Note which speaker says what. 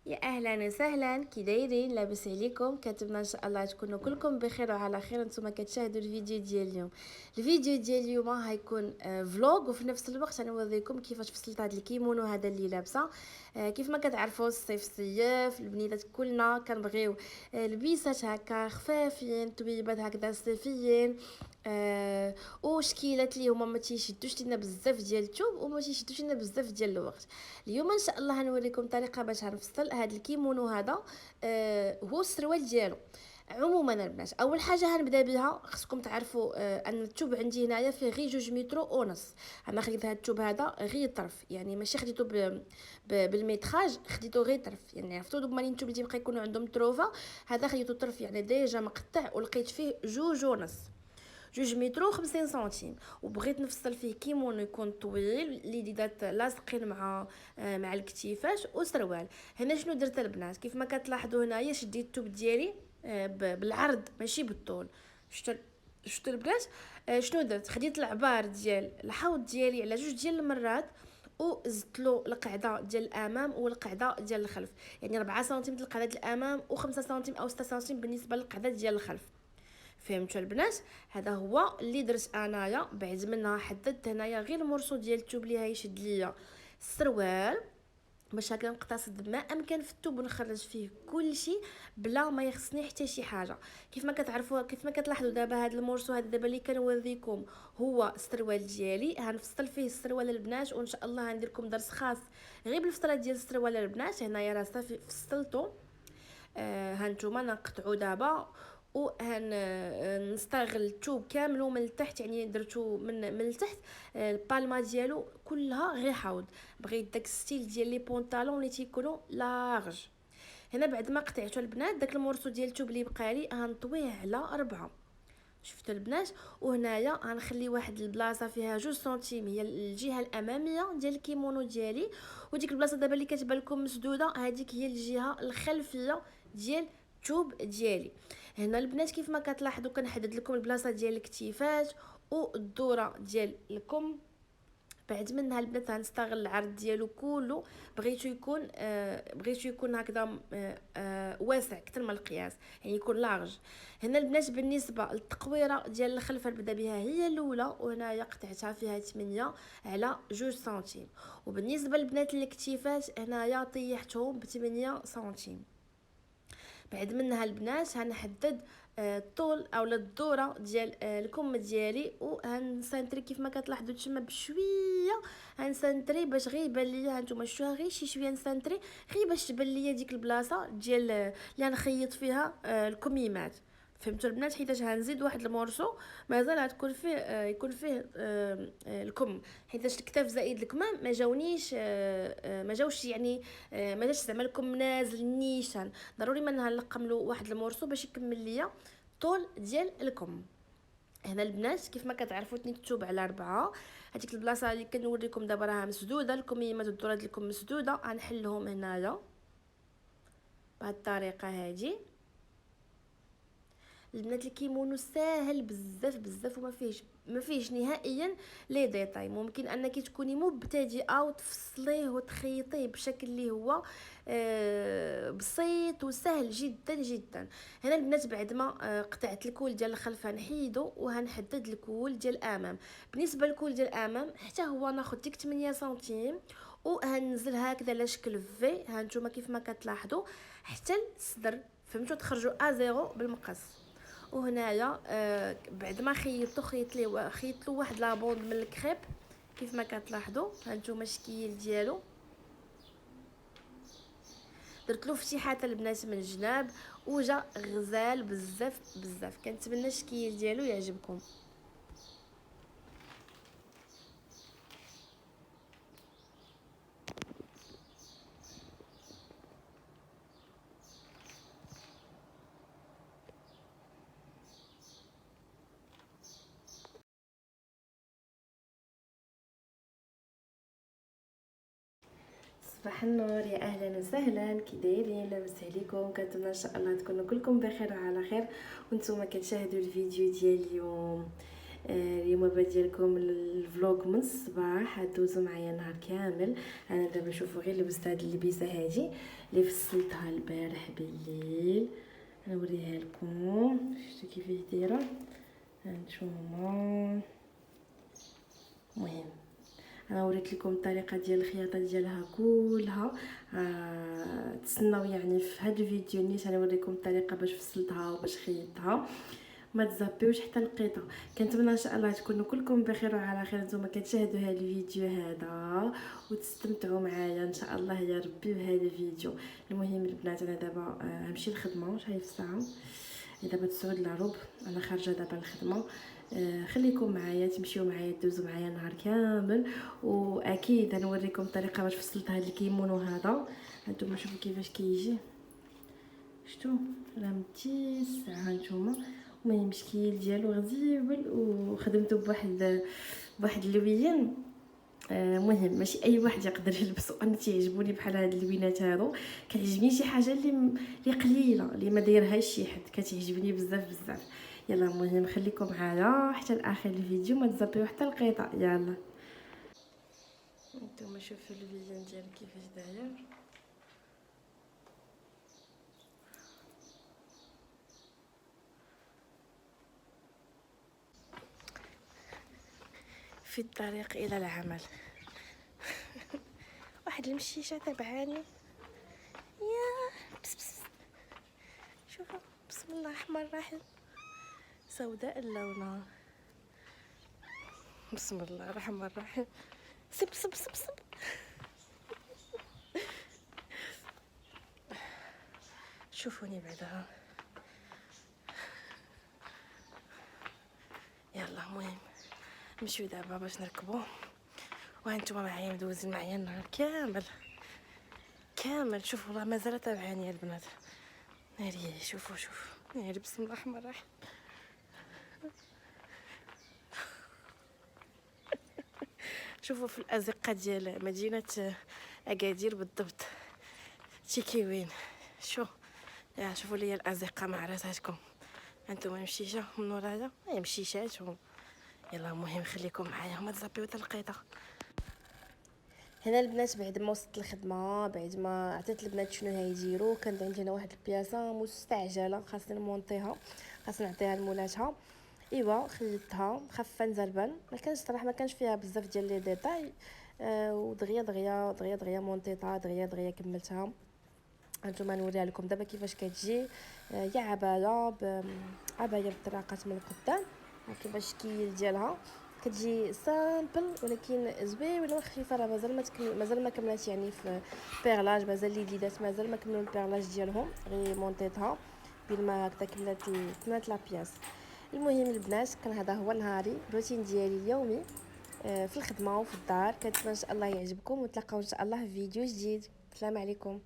Speaker 1: يا اهلا وسهلا، كي دايرين؟ لاباس عليكم؟ كاتبنا ان شاء الله تكونوا كلكم بخير وعلى خير. نتوما كتشاهدوا الفيديو ديال اليوم. الفيديو ديال اليوم هيكون فلوغ، وفي نفس الوقت غنوريكم كيفاش فصلت هذا الكيمونو هذا اللي لابسه. كيف ما كتعرفوا الصيف صيف البنيتات كلنا كنبغيو لبيسات هكا خفافين، طبيبات هكذا صيفيين، وشكيلات اللي هما ما تيشدوش لينا بزاف ديال الثوب وما تيشدوش لينا بزاف ديال الوقت. اليوم ان شاء الله غنوريكم طريقه باش غنفصل هذا الكيمونو هذا. هو السروال ديالو. عموما البنات، اول حاجه غنبدا بها، خصكم تعرفوا ان الثوب عندي هنايا فيه غير 2 متر ونص. انا خديت هذا الثوب هذا غير طرف، يعني ماشي خديته بالميتراج، خديته غير طرف. يعني عرفتوا دوك مالين الثوب اللي تيبقى يكونوا عندهم تروفه، هذا خديته طرف يعني ديجا مقطع، ولقيت فيه 2 ونص، 2 متر و50 سنتيم. وبغيت نفصل فيه كيمونو يكون طويل اللي ديدات لاصقين مع الكتيفات وسروال. هنا شنو درت البنات؟ كيف ما كتلاحظوا هنايا شديت الثوب ديالي بالعرض ماشي بالطول. شفتوا البنات؟ شنو درت؟ خديت العبار ديال الحوض ديالي على 2 ديال المرات، وزدت له القعده ديال الامام والقعده ديال الخلف، يعني 4 سنتيم القعده ديال الامام و5 سنتيم او 6 سنتيم بالنسبه للقعده ديال الخلف. فهمتوا البنات؟ هذا هو اللي درت انايا. بعد منها حددت هنايا غير المرسو ديال الثوب اللي هيشد ليا السروال، باش هكا نقتصد ما امكن في الثوب ونخرج فيه كل شيء بلا ما يخصني حتى شي حاجه. كيف ما كتعرفوا، كيف ما كتلاحظوا دابا هذا المرسو هذا دابا اللي كنوريكم هو السروال ديالي. هنفصل فيه السروال البنات، وان شاء الله غندير لكم درس خاص غير بالفصله ديال السروال البنات. هنايا راه صافي فصلته. هانتوما نقطعو دابا، وهن نستغل الثوب كامل من التحت، يعني درتو من التحت. البالما ديالو كلها غير حوض. بغيت داك الستيل ديال لي بونطالون اللي تيكونوا لارج. هنا بعد ما قطعتو البنات داك المورسو ديال الثوب اللي بقى لي غنطويه على 4. شفتوا البنات؟ وهنايا غنخلي واحد البلاصه فيها 2 سنتيم هي الجهه الاماميه ديال الكيمونو ديالي، وديك البلاصه دابا اللي كتبان لكم مسدوده هذيك هي الجهه الخلفيه ديال الثوب ديالي. هنا البنات كيف ما كتلاحظوا كنحدد لكم البلاصه ديال الكتيفات والدوره ديال الكم. بعد منها البنات غنستغل العرض ديالو كله. بغيتو يكون هكذا واسع اكثر من القياس، يعني يكون لارج. هنا البنات بالنسبه للتقويره ديال الخلف نبدا بها هي الاولى، وهنايا قطعتها فيها 8 على 2 سنتيم. وبالنسبه للبنات الكتيفات هنايا طيحتهم ب 8 سنتيم. بعد منها البنات هنحدد الطول او الدوره ديال الكم ديالي، وهنسنتري كيف ما كتلاحظوا تما بشويه. هنسنتري باش غير يبان ليا، هانتوما شفتوها غير شي شويه نسنتري غير باش تبان ليا ديك البلاصه ديال اللي غنخيط فيها الكميمات. فهمتوا البنات؟ حيتاش هنزيد واحد المورسو مازال غتكون فيه يكون فيه الكم، حيتاش الكتاف زائد الكمام ما جاونيش ما جاوش يعني ما جاش زعما الكم نازل نيشان. ضروري ما نلقم له واحد المورسو باش يكمل ليا طول ديال الكم. هنا البنات كيف ما كتعرفوا تنيت الثوب على 4. هذيك البلاصه اللي كنوريكم دابا راها مسدوده، الكميمات والدوره ديالكم مسدوده، غنحلهم هنايا بهذه الطريقه هذه. البنات الكيمونو ساهل بزاف بزاف، ما فيهش نهائيا لي ديتاي. ممكن انك تكوني مبتدئه وتفصليه وتخيطيه بشكل اللي هو بسيط وسهل جدا جدا. هنا البنات بعد ما قطعت الكول ديال الخلف هنحيدو وهنحدد الكول ديال الامام. بالنسبه للكول ديال الامام حتى هو ناخذ ديك 8 سنتيم وهنزل هكذا على شكل في. هانتوما كيف ما كتلاحظوا حتى الصدر، فهمتوا؟ تخرجوا ا0 بالمقص. وهنايا بعد ما خيط له واحد لابوند من الكريب كيف ما كتلاحظوا. هانتوما الشكل ديالو درت له فتيحات البنات من الجناب وجا غزال بزاف بزاف. كنتمنى الشكل ديالو يعجبكم. صباح النور، يا اهلا وسهلا، كي دايرين؟ لاباس عليكم؟ كنتمنى ان شاء الله تكونوا كلكم بخير وعلى خير وانتم كتشاهدوا الفيديو ديال اليوم. اليوم باديه لكم الفلوق من الصباح، دوزوا معايا نهار كامل. انا دابا شوفوا غير لبست هاد اللبسه هادي اللي فصلتها البارح بالليل، نوريها لكم. شفتوا كيفاش دايره؟ هانتوما مهم انا وريت لكم الطريقه ديال الخياطه ديالها كلها. تسناو يعني في هذا الفيديو نيت انا نوريكم الطريقه باش فصلتها وباش خيطتها. ما تزابيوش حتى القيطه. كنتمنى ان شاء الله تكونوا كلكم بخير وعلى خير نتوما كتشاهدوا هذا الفيديو هذا وتستمتعوا معايا ان شاء الله يا ربي بهذا الفيديو. المهم البنات انا دابا نمشي للخدمه. شحال في الساعه؟ دابا 9 الا ربع. انا خارجه دابا للخدمه. خليكم معايا تمشيو معايا دوزوا معايا نهار كامل، واكيد غنوريكم الطريقه باش فصلت هذا الكيمونو هذا. هانتوما شوفوا كيفاش كيجي، شفتوا راه متيسع. هانتوما المهم الشكل ديالو غزيبل وخدمته بواحد اللوين. مهم ماشي اي واحد يقدر يلبسو. انا تيعجبوني بحال هاد اللوينات هادو. كتعجبني شي حاجه اللي قليله اللي ما دايرهاش شي حد، كتعجبني بزاف بزاف. يلا المهم خليكم معايا حتى لاخر الفيديو، ما تزابيو حتى القيطه. يلا نتوما شوفوا الفيديو ديال كيفاش داير. في الطريق الى العمل. واحد المشيشه تبعاني يا بس بس. شوفوا بسم الله الرحمن الرحيم، سوداء اللون. بسم الله الرحمن الرحيم. سب سب سب سب. شوفوني بعدها. يلا المهم نمشيو دابا باش نركبو، وهانتوما معايا مدوزين معايا النهار كامل كامل. شوفوا والله مازال تابعاني البنات. ناري شوفوا ناري بسم الله الرحمن الرحيم. شوفوا في الازقه ديال مدينه اكادير بالضبط تيكيوين. شوفوا لي الازقه مع راساتكم. هانتوما المشيشه من ورايا هي مشيشات يلا المهم خليكم معايا وما تزابيو حتى القيطه. هنا البنات بعد ما وصلت الخدمه، بعد ما عطيت البنات شنو هيديروا، كانت عندي هنا واحد البياسه مستعجله خاصني نمونطيها، خاصني نعطيها لمولاتها. ايوا خليتها خفه نزربن، ما كانش صراحه ما كانش فيها بزاف ديال لي ديتاي. ودغيا دغيا دغيا دغيا مونطيتها، دغيا دغيا كملتها. هانتوما نوريها لكم دابا كيفاش كتجي. يا عبايه بالطراقات من القدام. كيفاش الشكل ديالها كتجي سامبل ولكن زوينه وخفيفه. راه مازال ما كملات يعني في بيرلاج، مازال لي ديدات مازال ما كملوا البيرلاج ديالهم، غير مونطيتها بالما هكذا كملت لا بياس. المهم البنات كان هذا هو نهاري روتين ديالي اليومي في الخدمه وفي الدار. كنتمنى ان شاء الله يعجبكم، ونتلاقاو ان شاء الله في فيديو جديد. السلام عليكم.